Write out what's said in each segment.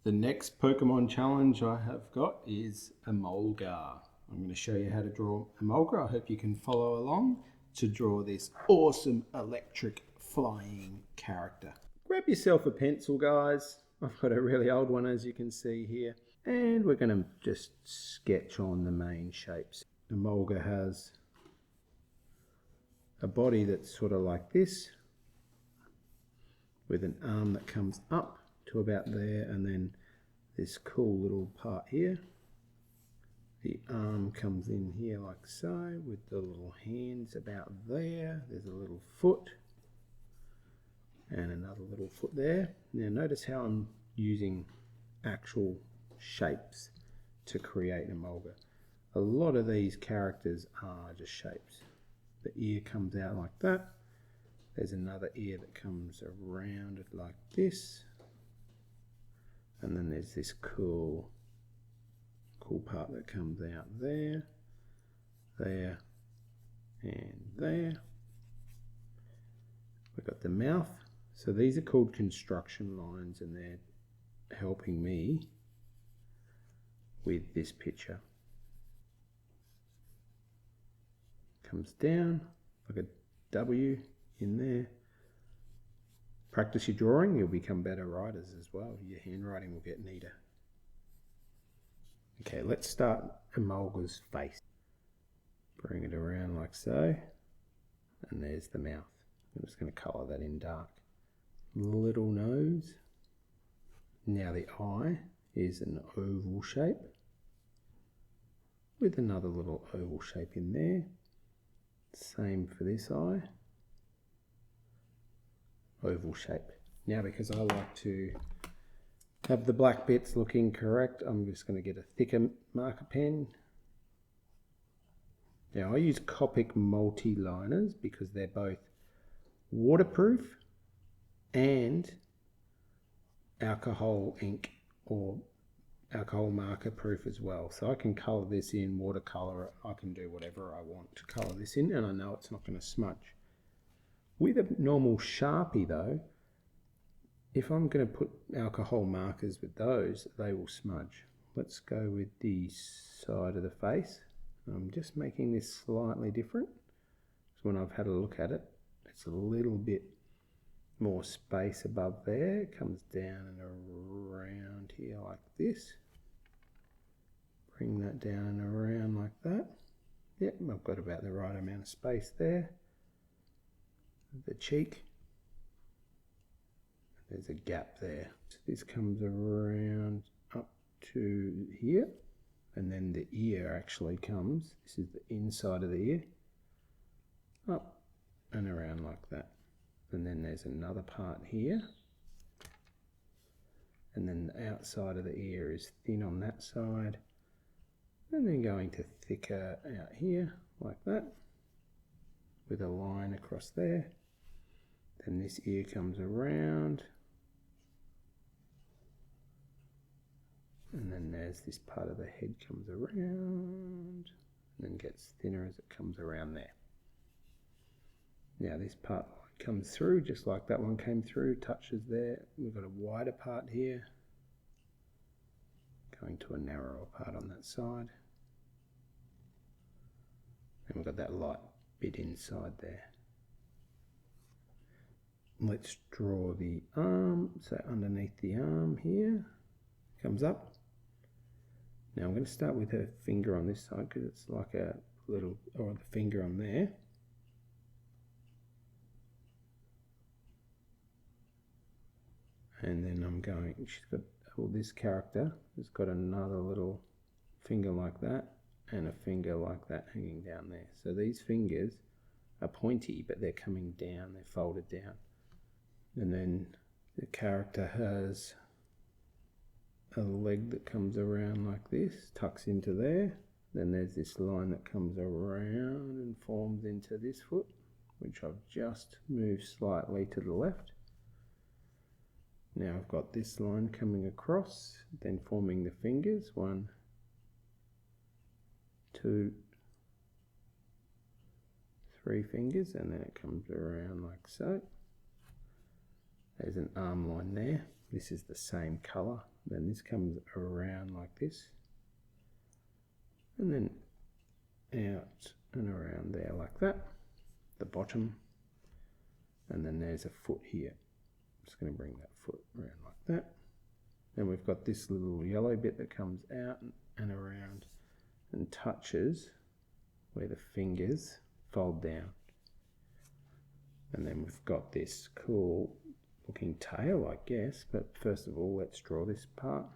The next Pokemon challenge I have got is Emolga. I'm going to show you how to draw Emolga. I hope you can follow along to draw this awesome electric flying character. Grab yourself a pencil, guys. I've got a really old one, as you can see here. And we're going to just sketch on the main shapes. Emolga has a body that's sort of like this, with an arm that comes up to about there, and then this cool little part here. The arm comes in here like so, with the little hands about there. There's a little foot and another little foot there. Now notice how I'm using actual shapes to create an Emolga. A lot of these characters are just shapes. The ear comes out like that. There's another ear that comes around it like this. And then there's this cool part that comes out there, there, and there. We've got the mouth. So these are called construction lines, and they're helping me with this picture. Comes down like a W in there. Practice your drawing, you'll become better writers as well. Your handwriting will get neater. Okay, let's start Emolga's face. Bring it around like so. And there's the mouth. I'm just going to colour that in dark. Little nose. Now the eye is an oval shape with another little oval shape in there. Same for this eye. Oval shape. Now, because I like to have the black bits looking correct, I'm just going to get a thicker marker pen. Now I use Copic multi-liners because they're both waterproof and alcohol ink or alcohol marker proof as well. So I can colour this in, watercolour it, I can do whatever I want to colour this in, and I know it's not going to smudge. With a normal Sharpie though, if I'm going to put alcohol markers with those, they will smudge. Let's go with the side of the face. I'm just making this slightly different. So when I've had a look at it, it's a little bit more space above there. It comes down and around here like this. Bring that down and around like that. Yep, I've got about the right amount of space there. The cheek, there's a gap there. So this comes around up to here, and then the ear actually comes, this is the inside of the ear, up and around like that. And then there's another part here, and then the outside of the ear is thin on that side, and then going to thicker out here like that, with a line across there. Then this ear comes around, and then there's this part of the head comes around, and then gets thinner as it comes around there. Now this part comes through just like that one came through, touches there. We've got a wider part here, going to a narrower part on that side. And we've got that light bit inside there. Let's draw the arm. So underneath the arm here, comes up. Now I'm going to start with her finger on this side because it's like a little, or the finger on there. And then I'm going, she's got, well, this character has got another little finger like that and a finger like that hanging down there. So these fingers are pointy, but they're coming down, they're folded down. And then the character has a leg that comes around like this, tucks into there. Then there's this line that comes around and forms into this foot, which I've just moved slightly to the left. Now I've got this line coming across, then forming the fingers, 1, 2, 3 fingers, and then it comes around like so. There's an arm line there. This is the same colour then this comes around like this, and then out and around there like that, the bottom, and then there's a foot here. I'm just going to bring that foot around like that. Then we've got this little yellow bit that comes out and around and touches where the fingers fold down. And then we've got this cool looking tail, I guess, but first of all, let's draw this part.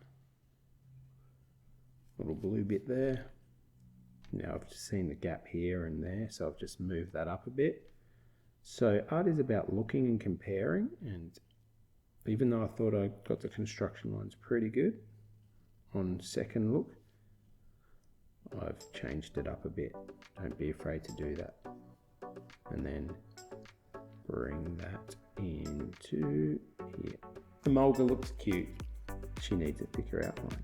Little blue bit there. Now I've just seen the gap here and there, so I've just moved that up a bit. So art is about looking and comparing, and even though I thought I got the construction lines pretty good on second look, I've changed it up a bit. Don't be afraid to do that. And then bring that into here. Emolga looks cute. She needs a thicker outline.